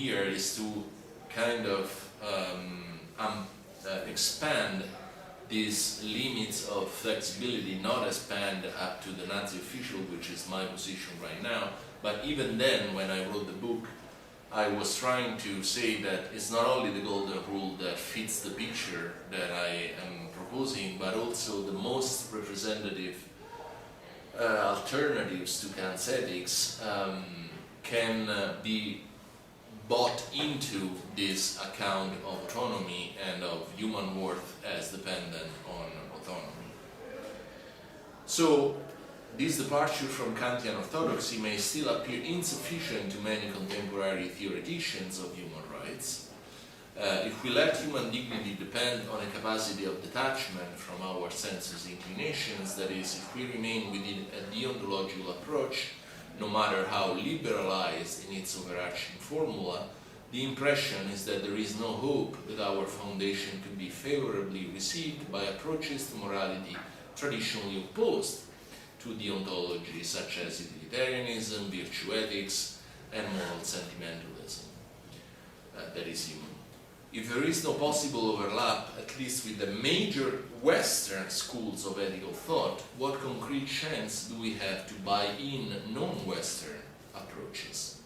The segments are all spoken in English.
here is to kind of expand these limits of flexibility, not expand up to the Nazi official, which is my position right now, but even then, when I wrote the book, I was trying to say that it's not only the golden rule that fits the picture that I am proposing, but also the most representative alternatives to Kant's ethics can be bought into this account of autonomy and of human worth as dependent on autonomy. So, this departure from Kantian orthodoxy may still appear insufficient to many contemporary theoreticians of human rights. If we let human dignity depend on a capacity of detachment from our senses inclinations, that is, if we remain within a deontological approach, no matter how liberalized in its overarching formula, the impression is that there is no hope that our foundation could be favorably received by approaches to morality traditionally opposed to deontology, such as utilitarianism, virtue ethics, and moral sentimentalism. That is human. If there is no possible overlap, at least with the major Western schools of ethical thought, what concrete chance do we have to buy in non-Western approaches?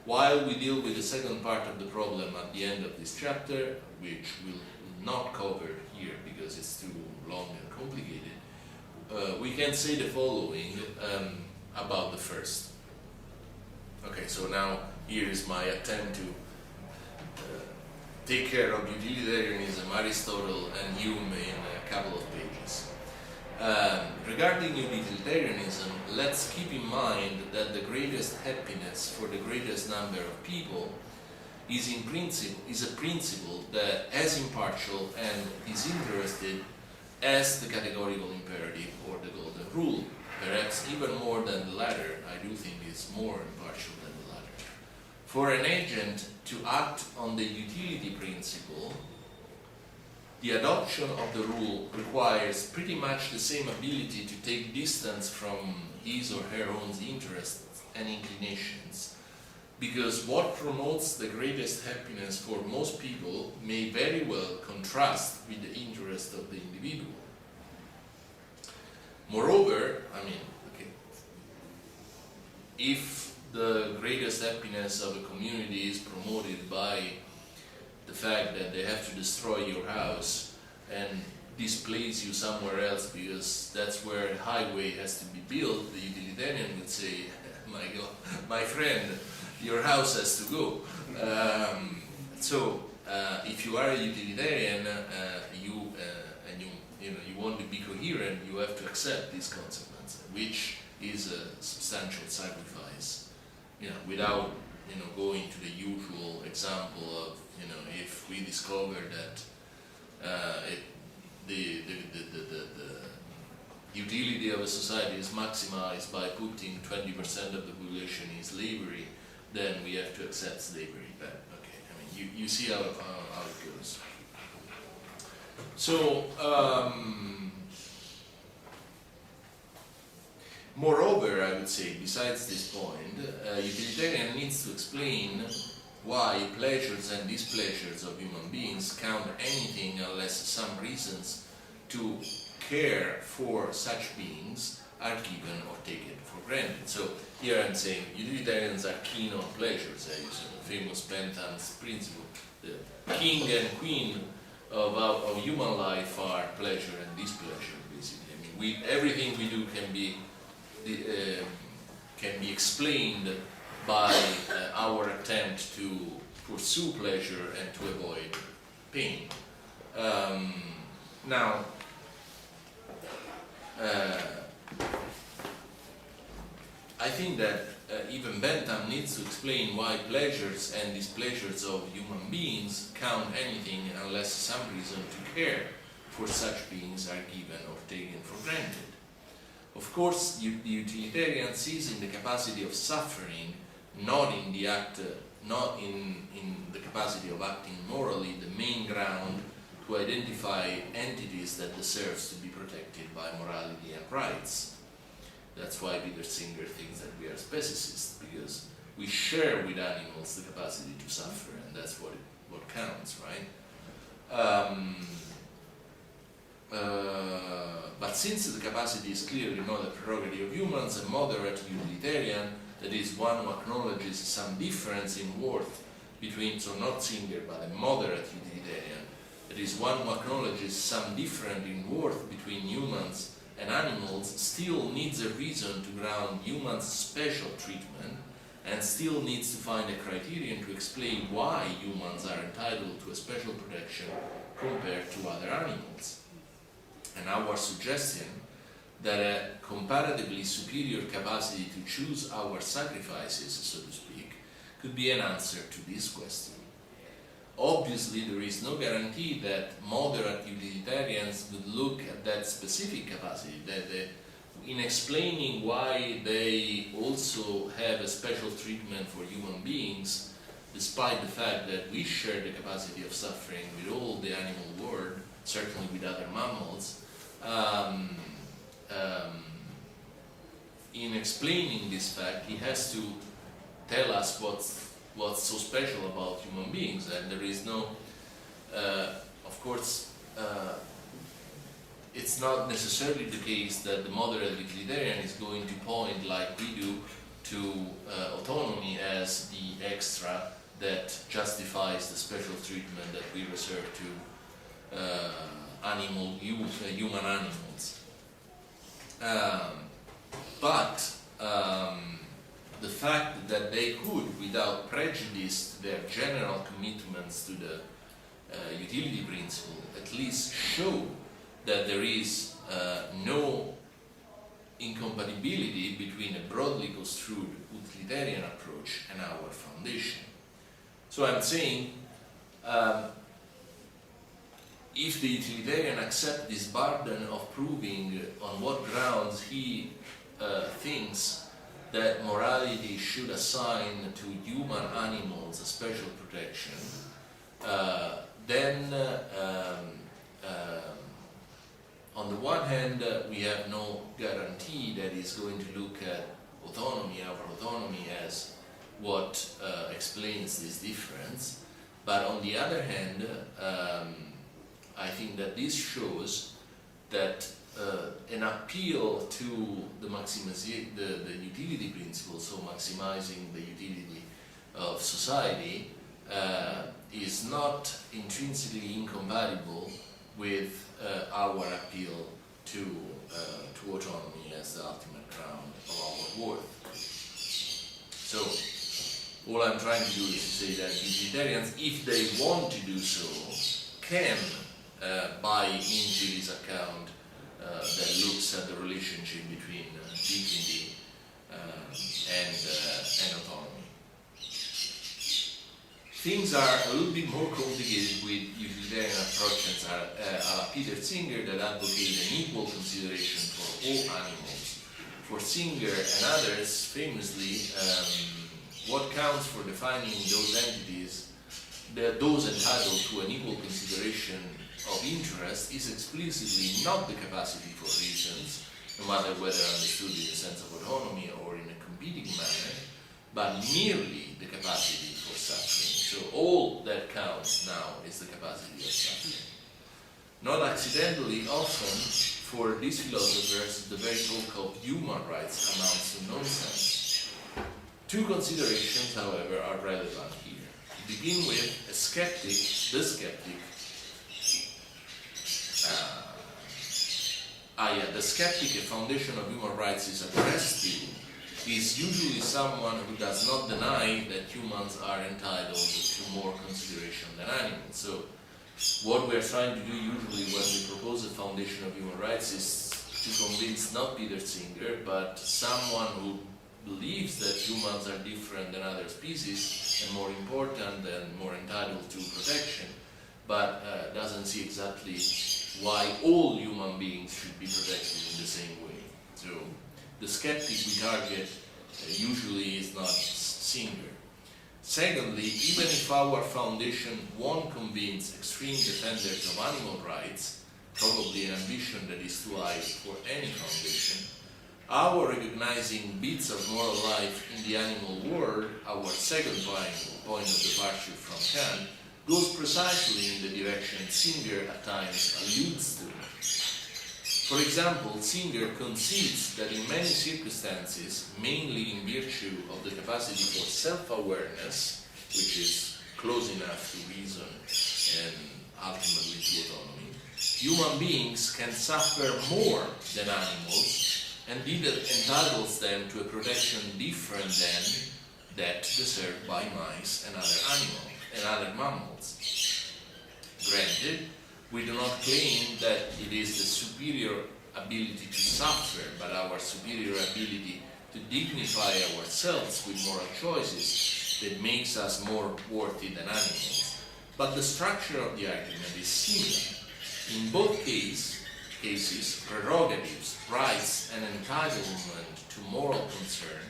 While we deal with the second part of the problem at the end of this chapter, which we'll not cover here because it's too long and complicated, we can say the following about the first. Okay, so now here is my attempt to take care of utilitarianism, Aristotle, and Hume in a couple of pages. Regarding utilitarianism, let's keep in mind that the greatest happiness for the greatest number of people is a principle that as impartial and disinterested as the categorical imperative or the golden rule. Perhaps even more than the latter. I do think it's more impartial than the latter. For an agent to act on the utility principle, the adoption of the rule requires pretty much the same ability to take distance from his or her own interests and inclinations, because what promotes the greatest happiness for most people may very well contrast with the interest of the individual. Moreover, if the greatest happiness of a community is promoted by the fact that they have to destroy your house and displace you somewhere else because that's where a highway has to be built, the utilitarian would say, my friend, your house has to go. If you are a utilitarian, you want to be coherent, you have to accept this consequence, which is a substantial sacrifice. Without going to the usual example of if we discover that the utility of a society is maximized by putting 20% of the population in slavery, then we have to accept slavery. But okay, you see how it goes. So, moreover, I would say, besides this point, utilitarian needs to explain why pleasures and displeasures of human beings count anything unless some reasons to care for such beings are given or taken for granted. So here I'm saying utilitarians are keen on pleasures. I use the famous Bentham's principle. The king and queen of human life are pleasure and displeasure, basically. Everything we do can be explained by our attempt to pursue pleasure and to avoid pain. Now, I think that even Bentham needs to explain why pleasures and displeasures of human beings count anything unless some reason to care for such beings are given or taken for granted. Of course, the utilitarian sees in the capacity of suffering, not in the capacity of acting morally, the main ground to identify entities that deserves to be protected by morality and rights. That's why Peter Singer thinks that we are speciesists, because we share with animals the capacity to suffer, and that's what counts, right? But since the capacity is clearly not a prerogative of humans, a moderate utilitarian, that is, one who acknowledges some difference in worth between, so not Singer, but a moderate utilitarian, that is, one who acknowledges some difference in worth between humans and animals, still needs a reason to ground humans' special treatment, and still needs to find a criterion to explain why humans are entitled to a special protection compared to other animals. And our suggestion that a comparatively superior capacity to choose our sacrifices, so to speak, could be an answer to this question. Obviously, there is no guarantee that moderate utilitarians would look at that specific capacity, in explaining why they also have a special treatment for human beings, despite the fact that we share the capacity of suffering with all the animal world, certainly with other mammals. In explaining this fact, he has to tell us what's so special about human beings, and there is no, of course, it's not necessarily the case that the moderate utilitarian is going to point, like we do, to autonomy as the extra that justifies the special treatment that we reserve to human animals. But the fact that they could, without prejudice to their general commitments to the utility principle, at least show that there is no incompatibility between a broadly construed utilitarian approach and our foundation. So I'm saying, if the utilitarian accepts this burden of proving on what grounds he thinks that morality should assign to human animals a special protection, then on the one hand, we have no guarantee that he's going to look at autonomy, our autonomy, as what explains this difference. But on the other hand, I think that this shows that an appeal to the utility principle, so maximizing the utility of society, is not intrinsically incompatible with our appeal to autonomy as the ultimate ground of our worth. So, all I'm trying to do is to say that utilitarians, if they want to do so, can buy into this account that looks at the relationship between dignity and autonomy. Things are a little bit more complicated with utilitarian approaches a la Peter Singer, that advocate an equal consideration for all animals. For Singer and others, famously, what counts for defining those entities, those entitled to an equal consideration of interest, is explicitly not the capacity for reasons, no matter whether understood in the sense of autonomy or in a competing manner, but merely the capacity for suffering. So all that counts now is the capacity of suffering. Not accidentally, often, for these philosophers, the very talk of human rights amounts to nonsense. Two considerations, however, are relevant here. To begin with, the skeptic, the skeptic, a foundation of human rights is addressed to, is usually someone who does not deny that humans are entitled to more consideration than animals. So what we're trying to do usually when we propose a foundation of human rights is to convince not Peter Singer, but someone who believes that humans are different than other species and more important and more entitled to protection, but doesn't see exactly why all human beings should be protected in the same way. So the skeptic we target usually is not Singer. Secondly, even if our foundation won't convince extreme defenders of animal rights, probably an ambition that is too high for any foundation, Our recognizing bits of moral life in the animal world, our second point of departure from Kant, goes precisely in the direction Singer at times alludes to. For example, Singer concedes that in many circumstances, mainly in virtue of the capacity for self-awareness, which is close enough to reason and ultimately to autonomy, human beings can suffer more than animals, and it entitles them to a protection different than that deserved by mice and other mammals. Granted, we do not claim that it is the superior ability to suffer, but our superior ability to dignify ourselves with moral choices that makes us more worthy than animals. But the structure of the argument is similar. In both cases, prerogatives, rights, and entitlement to moral concern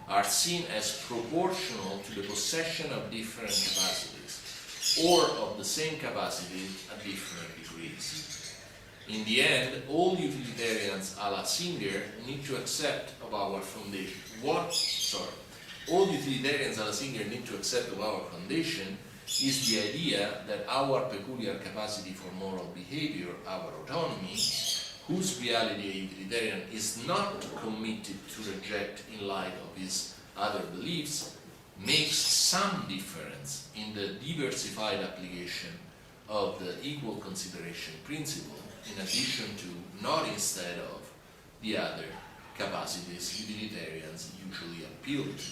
are seen as proportional to the possession of different capacities, or of the same capacity at different degrees. In the end, all utilitarians a la Singer need to accept of our foundation. All utilitarians a la Singer need to accept of our foundation is the idea that our peculiar capacity for moral behavior, our autonomy, whose reality a utilitarian is not committed to reject in light of his other beliefs, makes some difference in the diversified application of the equal consideration principle, in addition to, not instead of, the other capacities utilitarians usually appeal to.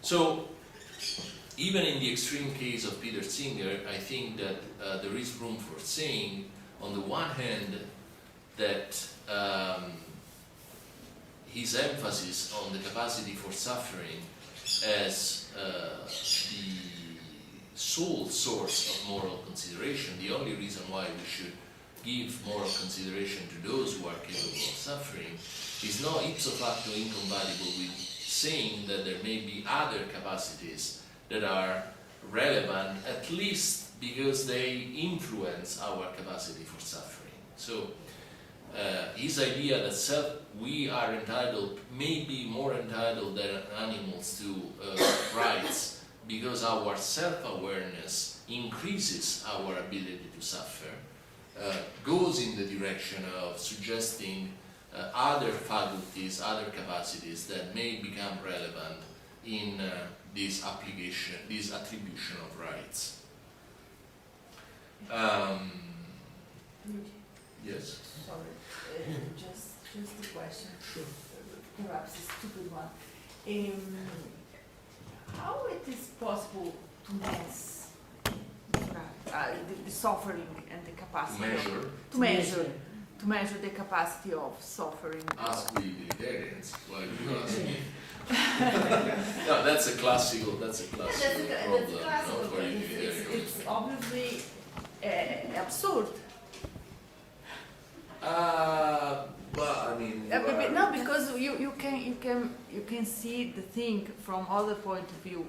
So, even in the extreme case of Peter Singer, I think that there is room for saying, on the one hand, that his emphasis on the capacity for suffering as the sole source of moral consideration, the only reason why we should give moral consideration to those who are capable of suffering, is not ipso facto incompatible with saying that there may be other capacities that are relevant, at least because they influence our capacity for suffering. So his idea that we are entitled, may be more entitled than animals to rights because our self-awareness increases our ability to suffer, goes in the direction of suggesting other faculties, other capacities that may become relevant in this application, this attribution of rights. Yes? Sorry, just a question. Sure. Perhaps a stupid one. How it is possible to mess the suffering and the capacity to measure the capacity of suffering? Ask the utilitarians. Why do you ask me? No, that's a classical problem. For utilitarians. It's obviously absurd. Well, I mean, no, because you can see the thing from other point of view.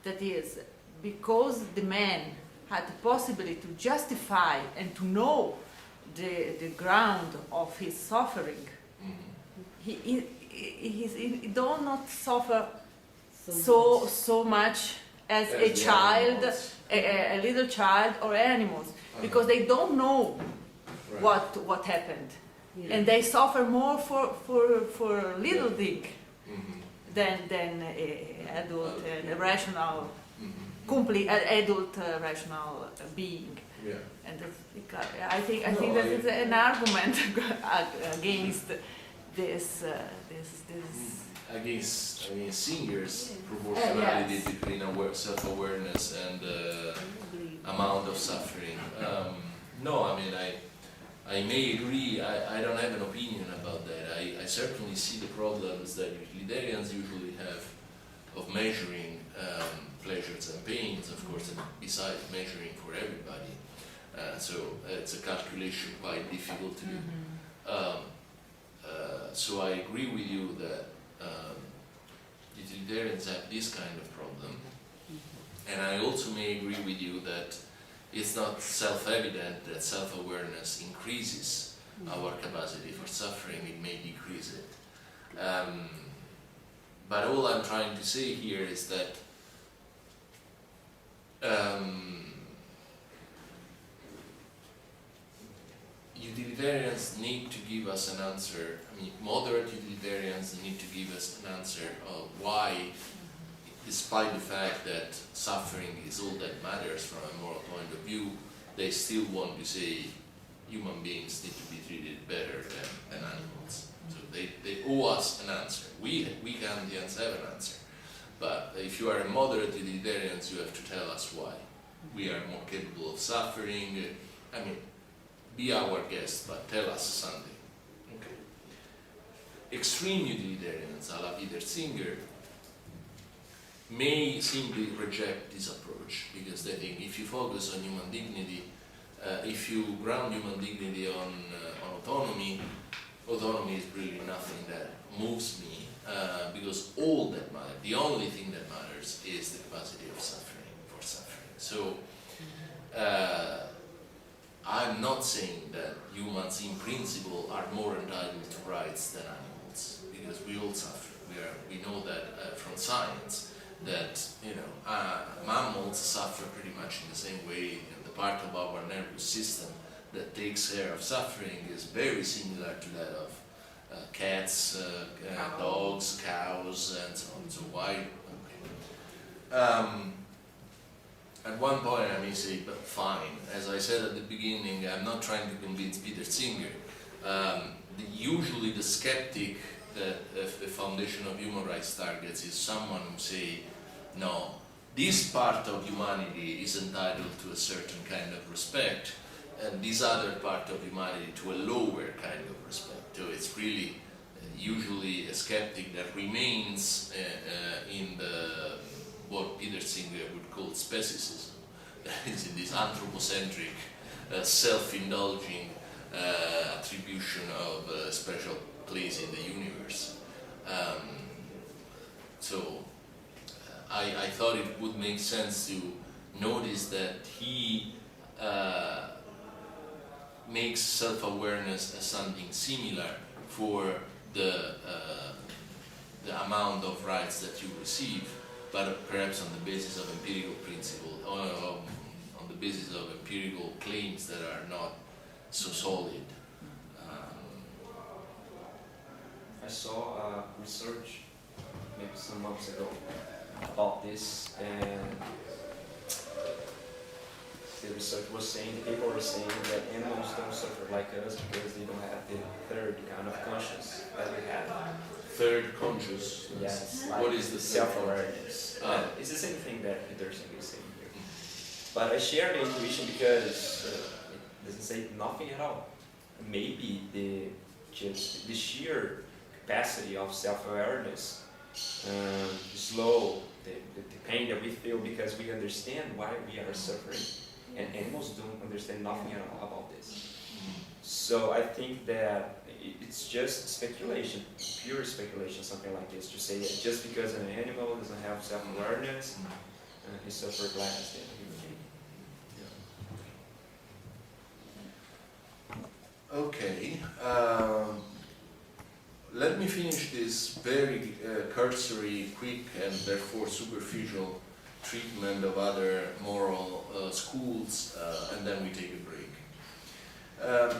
That is, because the man had the possibility to justify and to know the ground of his suffering, he do not suffer so much as a child, a little child or animals, because they don't know what happened, and they suffer more for little thing than adult and a rational, complete adult rational being. Yeah. And I think that is an argument against this. Against, Singer's proportionality between self-awareness and amount of suffering. No, I may agree. I don't have an opinion about that. I certainly see the problems that utilitarians usually have of measuring pleasures and pains, of course, and besides measuring for everybody. So it's a calculation quite difficult to do. So I agree with you that utilitarians have this kind of problem. And I also may agree with you that it's not self-evident that self-awareness increases our capacity for suffering, it may decrease it. But all I'm trying to say here is that utilitarians need to give us an answer. I mean, moderate utilitarians need to give us an answer of why, despite the fact that suffering is all that matters from a moral point of view, they still want to say human beings need to be treated better than animals. So they owe us an answer. We Kantians have an answer. But if you are a moderate utilitarian, you have to tell us why. We are more capable of suffering. I mean, be our guest, but tell us something. Okay. Extreme utilitarians, a la Peter Singer, may simply reject this approach because they think if you focus on human dignity, if you ground human dignity on autonomy, autonomy is really nothing that moves me because all that matters, the only thing that matters is the capacity of suffering for suffering. So I'm not saying that humans in principle are more entitled to rights than animals because we all suffer. We know that from science that mammals suffer pretty much in the same way, and the part of our nervous system that takes care of suffering is very similar to that of cats, dogs, cows, and so on. So why? Okay. At one point I may say, but fine, as I said at the beginning, I'm not trying to convince Peter Singer. Usually the skeptic that the foundation of human rights targets is someone who say, no, this part of humanity is entitled to a certain kind of respect, and this other part of humanity to a lower kind of respect. So it's really usually a skeptic that remains in the what Peter Singer would call speciesism, that is in this anthropocentric, self-indulging attribution of a special place in the universe. I thought it would make sense to notice that he makes self-awareness as something similar for the amount of rights that you receive, but perhaps on the basis of empirical principle, on the basis of empirical claims that are not so solid. I saw research maybe some months ago about this, and the research was saying, people were saying that animals don't suffer like us because they don't have the third kind of conscience that we have. Third conscious? Yes. What is the self-awareness? It's the same thing that Peter Singer is saying here. But I share the intuition because it doesn't say nothing at all. Maybe the sheer capacity of self-awareness slow the pain that we feel because we understand why we are suffering, and animals don't understand nothing at all about this. So I think that it's just speculation, pure speculation, something like this, to say that just because an animal doesn't have self-awareness, he suffered less than a human being. Okay. Let me finish this very cursory, quick, and therefore superficial treatment of other moral schools, and then we take a break.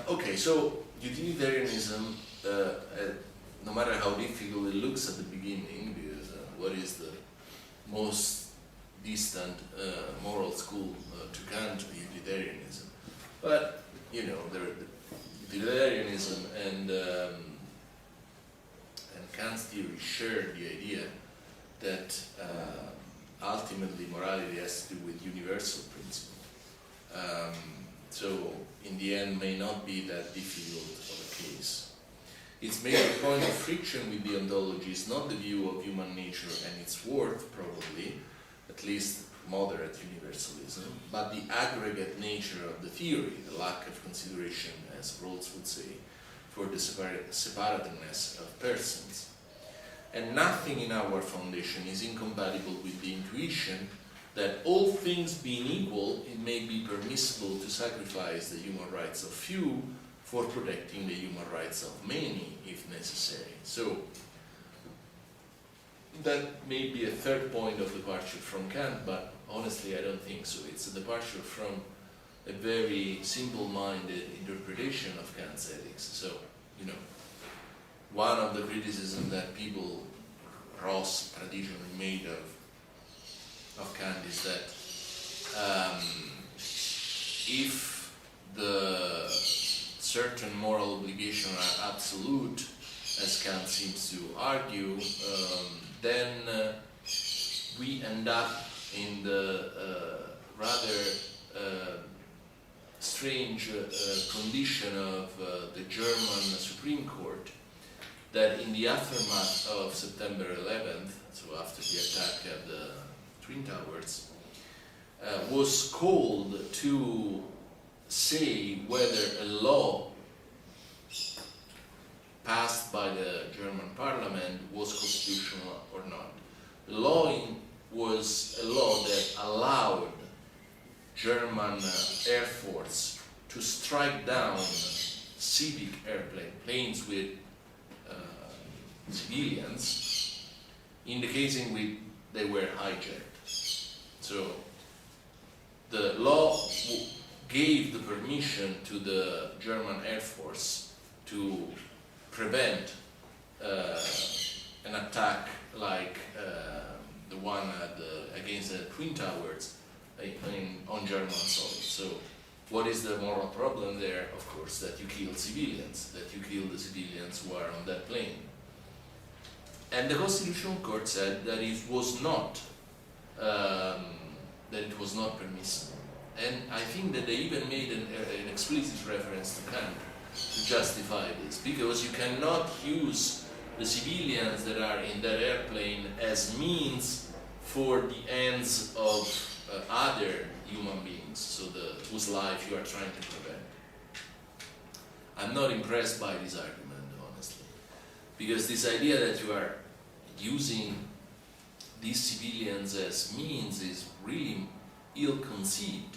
Okay, so utilitarianism, no matter how difficult it looks at the beginning, because what is the most distant moral school to Kant? Utilitarianism. But, the utilitarianism and Kant's theory share the idea that ultimately morality has to do with universal principle. So in the end may not be that difficult of a case. Its major point of friction with the ontology is not the view of human nature and its worth, probably, at least moderate universalism, but the aggregate nature of the theory, the lack of consideration, as Rawls would say, for the separateness of persons. And nothing in our foundation is incompatible with the intuition that all things being equal, it may be permissible to sacrifice the human rights of few for protecting the human rights of many, if necessary. So that may be a third point of departure from Kant, but honestly I don't think so. It's a departure from a very simple-minded interpretation of Kant's ethics. So, you know, one of the criticisms that people, Ross traditionally made of Kant is that if the certain moral obligations are absolute, as Kant seems to argue, then we end up in the rather strange condition of the German Supreme Court, that in the aftermath of September 11th, so after the attack at the Twin Towers, was called to say whether a law passed by the German parliament was constitutional or not. The law was a law that allowed German Air Force to strike down civic planes with civilians in the case in which they were hijacked. So the law gave the permission to the German Air Force to prevent an attack like the one against the Twin Towers on German soil. So what is the moral problem there? Of course, that you kill civilians, that you kill the civilians who are on that plane. And the Constitutional Court said that it was not permissible. And I think that they even made an explicit reference to Kant to justify this, because you cannot use the civilians that are in that airplane as means for the ends of other human beings, so whose life you are trying to prevent. I'm not impressed by this argument, honestly, because this idea that you are using these civilians as means is really ill-conceived.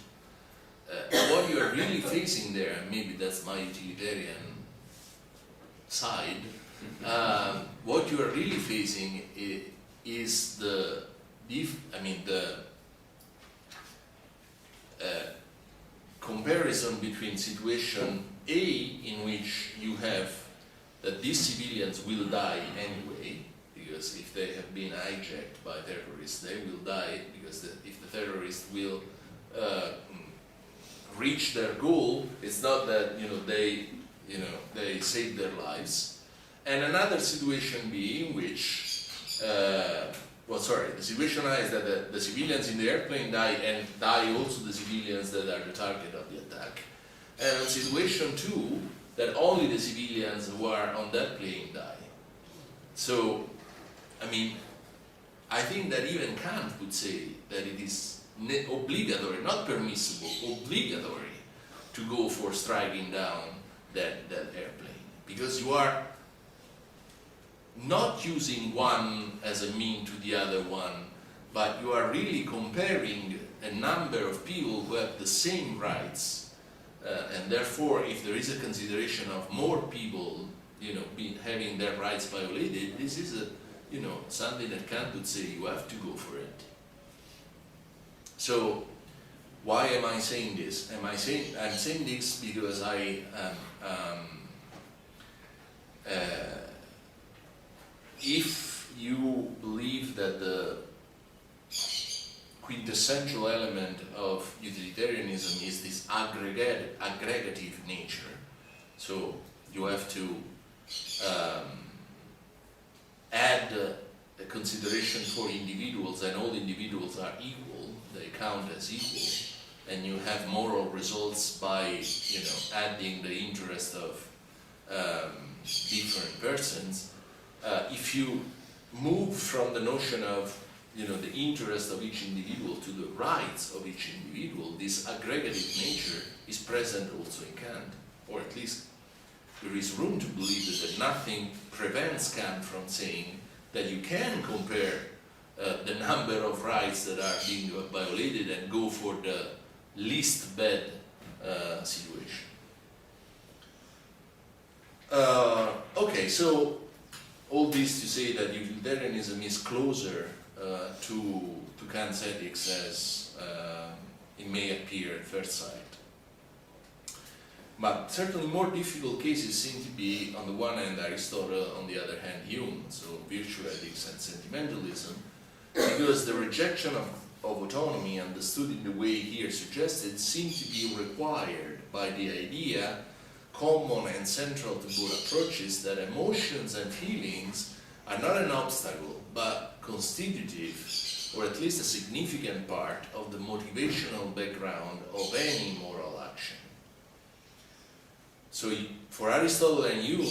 What you are really facing there, and maybe that's my utilitarian side, what you are really facing is the comparison between situation A, in which you have that these civilians will die anyway, because if they have been hijacked by terrorists, they will die, because if the terrorists will reach their goal, it's not that they save their lives. And another situation B, in which the situation A is that the civilians in the airplane die, and die also the civilians that are the target of the attack. And situation 2, that only the civilians who are on that plane die. So, I think that even Kant would say that it is obligatory, not permissible, obligatory to go for striking down that airplane, because you are not using one as a mean to the other one, but you are really comparing a number of people who have the same rights, and therefore if there is a consideration of more people having their rights violated, this is something that Kant would say you have to go for it. So why am I saying this? I'm saying this because if you believe that the quintessential element of utilitarianism is this aggregative nature, so you have to add a consideration for individuals, and all individuals are equal, they count as equal, and you have moral results by adding the interest of different persons. If you move from the notion of the interest of each individual to the rights of each individual, this aggregative nature is present also in Kant, or at least there is room to believe that nothing prevents Kant from saying that you can compare the number of rights that are being violated and go for the least bad situation. Okay, so all this to say that utilitarianism is closer to Kant's ethics as it may appear at first sight. But certainly more difficult cases seem to be, on the one hand, Aristotle, on the other hand, Hume, so virtue ethics and sentimentalism, because the rejection of autonomy, understood in the way here suggested, seem to be required by the idea, common and central to both approaches, that emotions and feelings are not an obstacle, but constitutive, or at least a significant part of the motivational background of any moral action. So for Aristotle and Hume,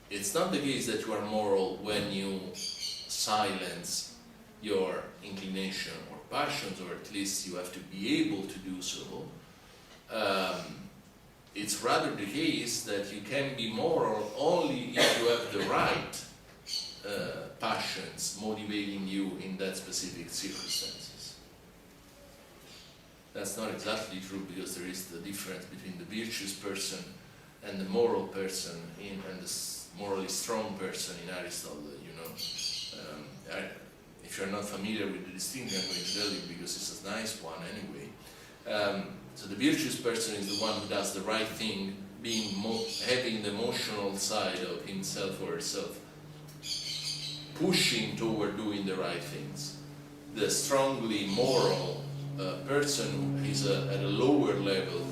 it's not the case that you are moral when you silence your inclination or passions, or at least you have to be able to do so. It's rather the case that you can be moral only if you have the right passions motivating you in that specific circumstances. That's not exactly true, because there is the difference between the virtuous person and the moral person and the morally strong person in Aristotle, you know. If you're not familiar with the distinction, I'm going to tell you because it's a nice one anyway. So the virtuous person is the one who does the right thing, having the emotional side of himself or herself pushing toward doing the right things. The strongly moral person is at a lower level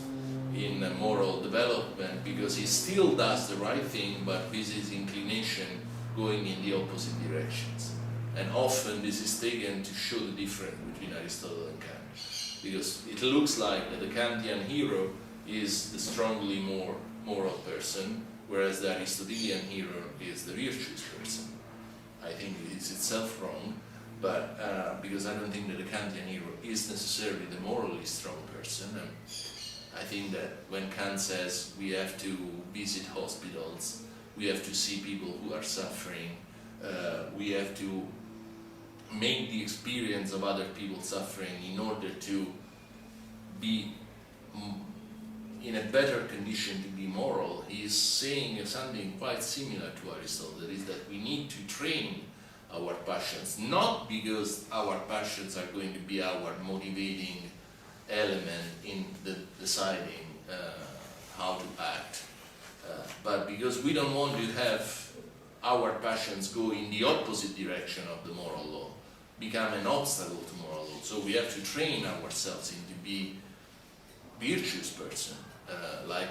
in moral development, because he still does the right thing, but with his inclination going in the opposite directions. And often this is taken to show the difference between Aristotle and Kant, because it looks like that the Kantian hero is the strongly more moral person, whereas the Aristotelian hero is the virtuous person. I think it's itself wrong, but because I don't think that the Kantian hero is necessarily the morally strong person. And I think that when Kant says we have to visit hospitals, we have to see people who are suffering, we have to make the experience of other people suffering in order to be in a better condition to be moral, he is saying something quite similar to Aristotle, that is that we need to train our passions, not because our passions are going to be our motivating element in deciding how to act, but because we don't want to have our passions go in the opposite direction of the moral law, become an obstacle to moral law. So we have to train ourselves into be virtuous person, like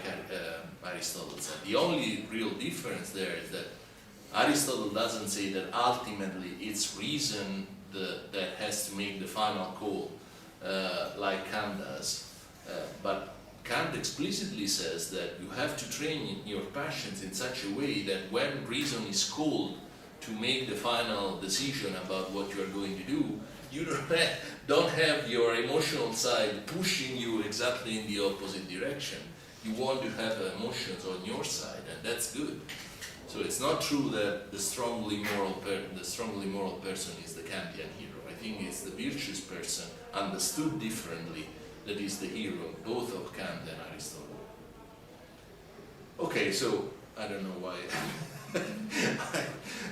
Aristotle said. The only real difference there is that Aristotle doesn't say that ultimately it's reason that has to make the final call, like Kant does, but Kant explicitly says that you have to train your passions in such a way that when reason is called to make the final decision about what you are going to do, you don't have your emotional side pushing you exactly in the opposite direction. You want to have emotions on your side, and that's good. So it's not true that the strongly moral person is the Kantian hero. I think it's the virtuous person, understood differently, that is the hero, both of Kant and Aristotle. Okay, so I don't know why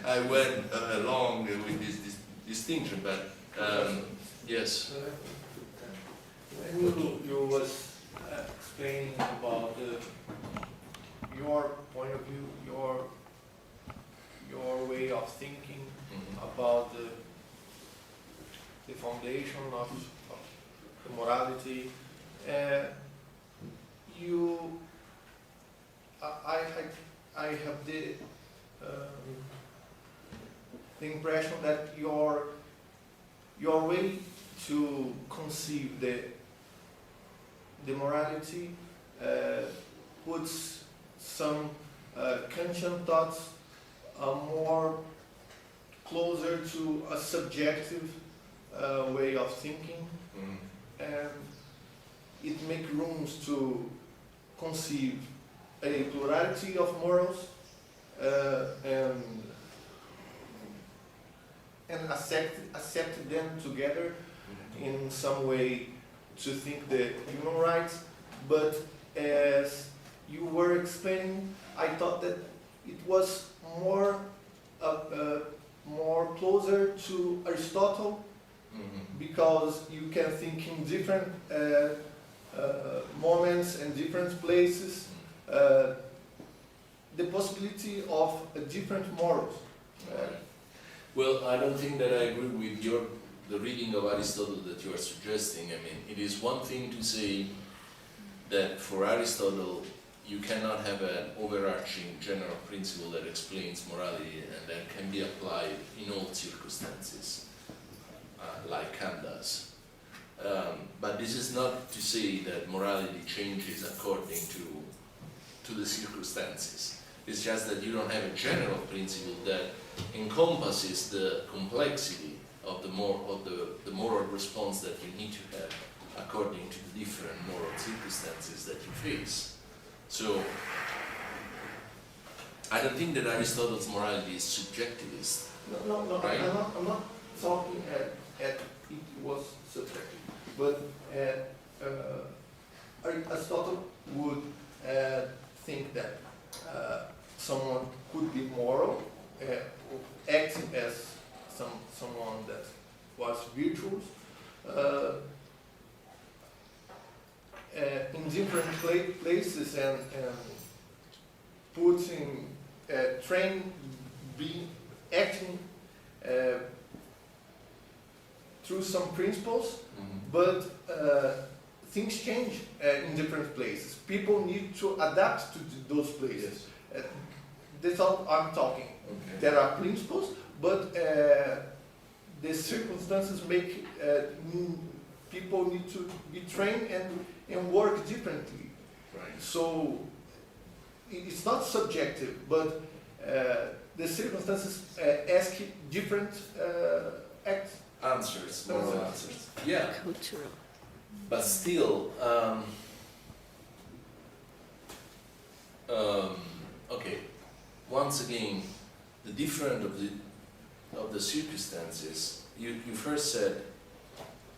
I went along with this distinction, but yes. When you was explaining about your point of view, your way of thinking about the foundation of the morality, I have the impression that your way to conceive the morality puts some Kantian thoughts more closer to a subjective way of thinking, and it makes rooms to conceive a plurality of morals and accept them together in some way, to think the human rights, but as you were explaining, I thought that it was more more closer to Aristotle, because you can think in different moments and different places, the possibility of different morals. Well, I don't think that I agree with the reading of Aristotle that you are suggesting. I mean, it is one thing to say that for Aristotle you cannot have an overarching general principle that explains morality and that can be applied in all circumstances, like Kant does. But this is not to say that morality changes according to the circumstances. It's just that you don't have a general principle that encompasses the complexity of the moral response that you need to have according to the different moral circumstances that you face. So, I don't think that Aristotle's morality is subjectivist. No, right? I'm not talking at it was subjective, but Aristotle would think that someone could be moral, acting as someone that was virtuous, in different places and putting acting through some principles, but things change in different places. People need to adapt to those places. That's all I'm talking. Okay. There are principles, but the circumstances make people need to be trained and work differently. Right. So it's not subjective, but the circumstances ask different Answers, moral answers. Yeah, Cultural. but still, okay. Once again, the difference of the circumstances. You first said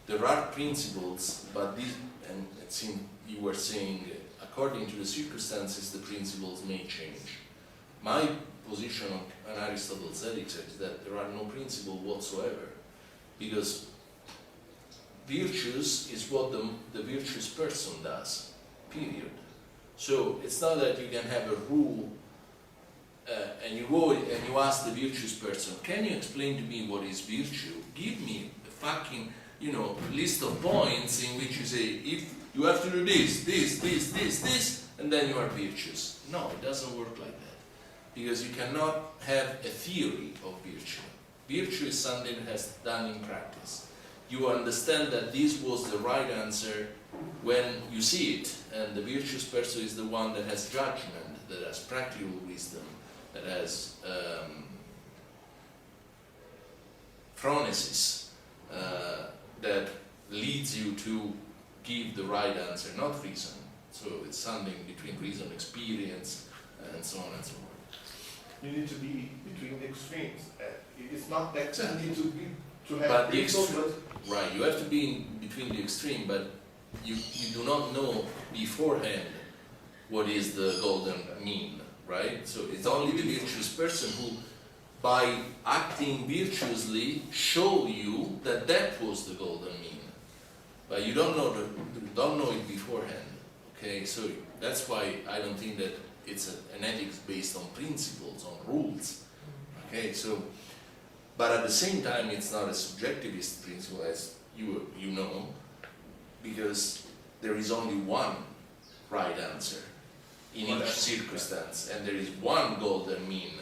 there are principles, but these, and it seemed you were saying, according to the circumstances, the principles may change. My position on Aristotle's ethics is that there are no principle whatsoever, because virtues is what the virtuous person does, period. So it's not that you can have a rule and you go and you ask the virtuous person, can you explain to me what is virtue? Give me a fucking, list of points in which you say, if you have to do this, and then you are virtuous. No, it doesn't work like that. Because you cannot have a theory of virtue. Virtue is something that has done in practice. You understand that this was the right answer when you see it, and the virtuous person is the one that has judgment, that has practical wisdom, that has phronesis, that leads you to give the right answer, not reason. So it's something between reason, experience, and so on and so on. You need to be between the extremes. It's not that you need to have But the principles, extreme, right? You have to be in between the extreme, but you do not know beforehand what is the golden mean, right? So it's only the virtuous person who, by acting virtuously, show you that that was the golden mean. But you don't know it beforehand. Okay, so that's why I don't think that it's an ethics based on principles, on rules. Okay, so, but at the same time, it's not a subjectivist principle, as you know, because there is only one right answer in each circumstance, and there is one golden mean,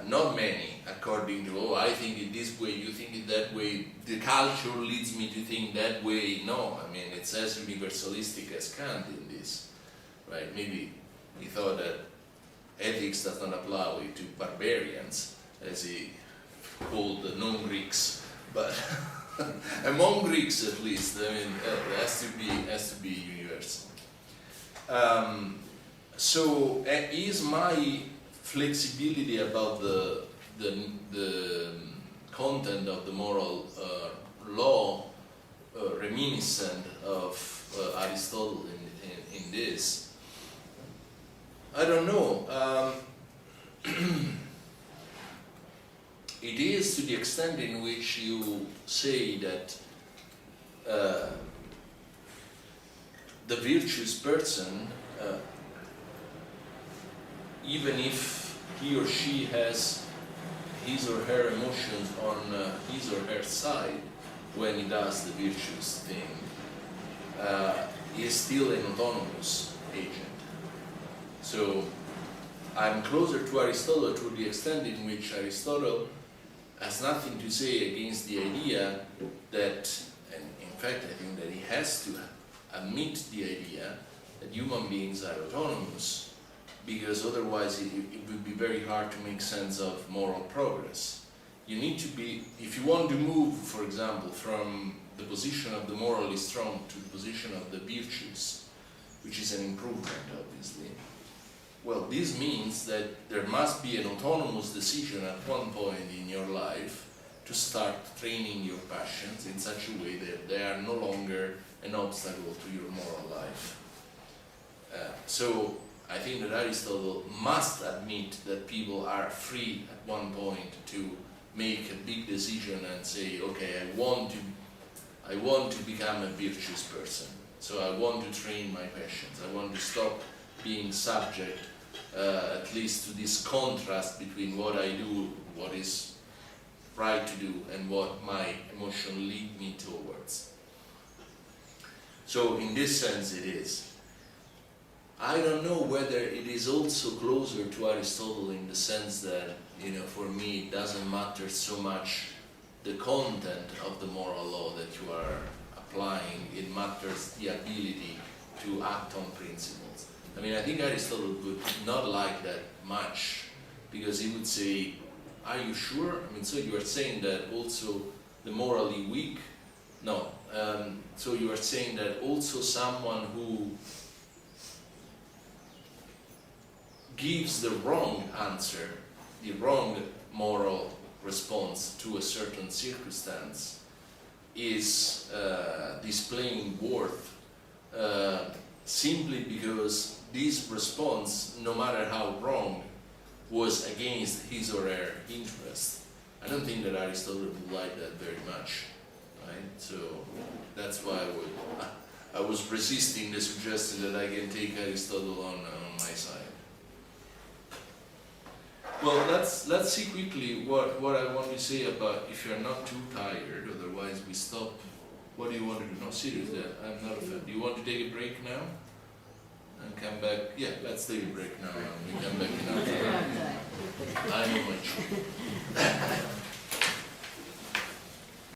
not many, according to, I think it this way, you think it that way, the culture leads me to think that way. No, I mean, it's as universalistic as Kant in this, right? Maybe he thought that ethics does not apply to barbarians, as he called the non-Greeks, but among Greeks at least, I mean, it has to be universal. So is my flexibility about the content of the moral law reminiscent of Aristotle in this? I don't know. It is to the extent in which you say that the virtuous person, even if he or she has his or her emotions on his or her side when he does the virtuous thing, is still an autonomous agent. So I'm closer to Aristotle to the extent in which Aristotle has nothing to say against the idea that, and in fact I think that he has to admit the idea that human beings are autonomous, because otherwise it would be very hard to make sense of moral progress. You need to be, if you want to move, for example, from the position of the morally strong to the position of the virtuous, which is an improvement obviously, well, this means that there must be an autonomous decision at one point in your life to start training your passions in such a way that they are no longer an obstacle to your moral life. So I think that Aristotle must admit that people are free at one point to make a big decision and say, okay, I want to become a virtuous person. So I want to train my passions. I want to stop being subject at least to this contrast between what I do, what is right to do, and what my emotion lead me towards. So in this sense it is. I don't know whether it is also closer to Aristotle in the sense that, you know, for me it doesn't matter so much the content of the moral law that you are applying, it matters the ability to act on principles. I mean, I think Aristotle would not like that much, because he would say, are you sure? I mean, so you are saying that also the morally weak? No. So you are saying that also someone who gives the wrong answer, the wrong moral response to a certain circumstance, is displaying worth simply because this response, no matter how wrong, was against his or her interest. I don't think that Aristotle would like that very much, right? So that's why I was resisting the suggestion that I can take Aristotle on my side. Well, let's see quickly what I want to say about if you're not too tired, otherwise we stop. What do you want to do? No, seriously, I'm not a fan. Do you want to take a break now? And come back? Yeah, let's take a break now and we come back in after. I know much.